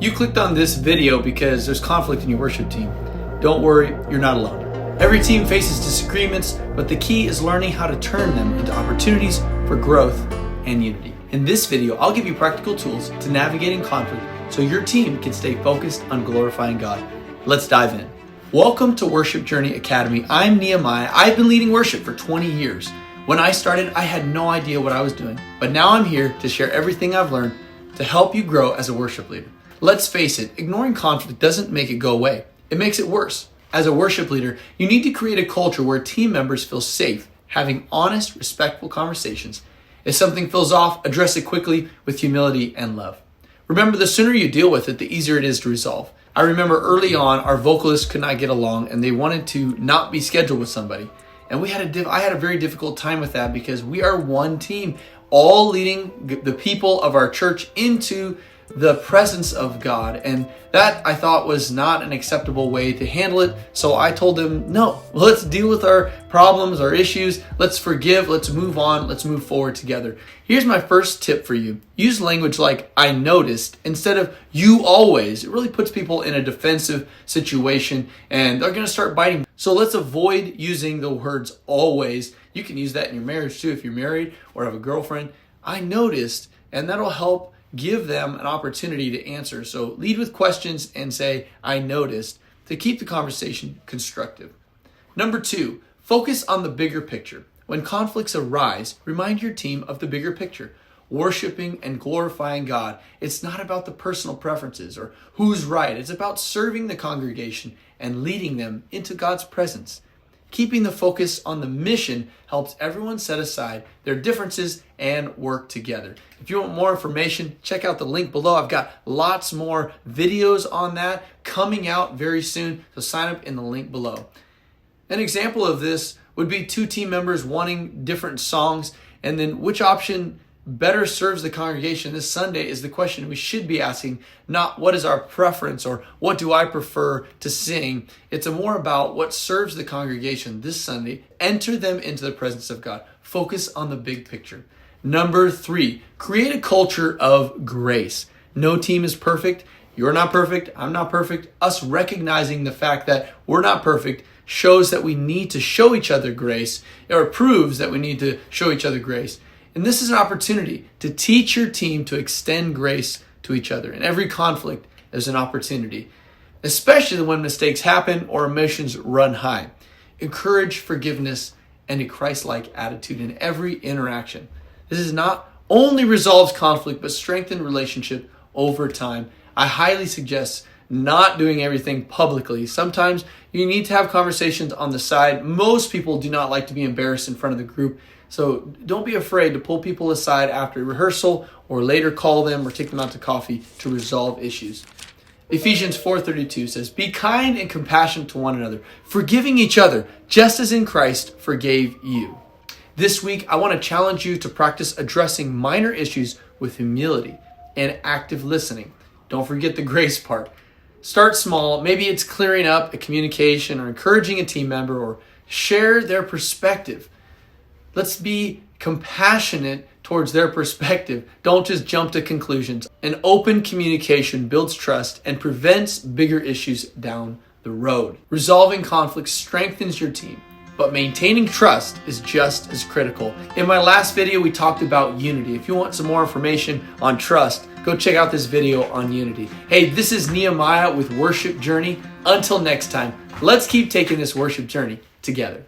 You clicked on this video because there's conflict in your worship team. Don't worry, you're not alone. Every team faces disagreements, but the key is learning how to turn them into opportunities for growth and unity. In this video, I'll give you practical tools to navigating conflict so your team can stay focused on glorifying God. Let's dive in. Welcome to Worship Journey Academy. I'm Nehemiah. I've been leading worship for 20 years. When I started, I had no idea what I was doing, but now I'm here to share everything I've learned to help you grow as a worship leader. Let's face it, ignoring conflict doesn't make it go away. It makes it worse. As a worship leader, you need to create a culture where team members feel safe, having honest, respectful conversations. If something feels off, address it quickly with humility and love. Remember, the sooner you deal with it, the easier it is to resolve. I remember early on, our vocalists could not get along and they wanted to not be scheduled with somebody. And I had a very difficult time with that because we are one team, all leading the people of our church into the presence of God. And that I thought was not an acceptable way to handle it. So I told them, no, let's deal with our problems, our issues. Let's forgive. Let's move on. Let's move forward together. Here's my first tip for you. Use language like I noticed instead of you always. It really puts people in a defensive situation and they're going to start biting. So let's avoid using the words always. You can use that in your marriage too if you're married or have a girlfriend. I noticed, and that'll help give them an opportunity to answer. So lead with questions and say, I noticed, to keep the conversation constructive. Number 2, focus on the bigger picture. When conflicts arise, remind your team of the bigger picture. Worshiping and glorifying God. It's not about the personal preferences or who's right. It's about serving the congregation and leading them into God's presence. Keeping the focus on the mission helps everyone set aside their differences and work together. If you want more information, check out the link below. I've got lots more videos on that coming out very soon, so sign up in the link below. An example of this would be 2 team members wanting different songs, and then which option better serves the congregation this Sunday is the question we should be asking, not what is our preference or what do I prefer to sing. It's more about what serves the congregation this Sunday. Enter them into the presence of God. Focus on the big picture. Number 3, create a culture of grace. No team is perfect. You're not perfect. I'm not perfect. Us recognizing the fact that we're not perfect shows that we need to show each other grace, or proves that we need to show each other grace. And this is an opportunity to teach your team to extend grace to each other. In every conflict, there's an opportunity, especially when mistakes happen or emotions run high. Encourage forgiveness and a Christ-like attitude in every interaction. This is not only resolves conflict, but strengthens relationship over time. I highly suggest not doing everything publicly. Sometimes you need to have conversations on the side. Most people do not like to be embarrassed in front of the group. So don't be afraid to pull people aside after rehearsal or later call them or take them out to coffee to resolve issues. Ephesians 4:32 says, be kind and compassionate to one another, forgiving each other, just as in Christ forgave you. This week, I want to challenge you to practice addressing minor issues with humility and active listening. Don't forget the grace part. Start small. Maybe it's clearing up a communication or encouraging a team member or share their perspective. Let's be compassionate towards their perspective. Don't just jump to conclusions. An open communication builds trust and prevents bigger issues down the road. Resolving conflict strengthens your team, but maintaining trust is just as critical. In my last video, we talked about unity. If you want some more information on trust, go check out this video on unity. Hey, this is Nehemiah with Worship Journey. Until next time, let's keep taking this worship journey together.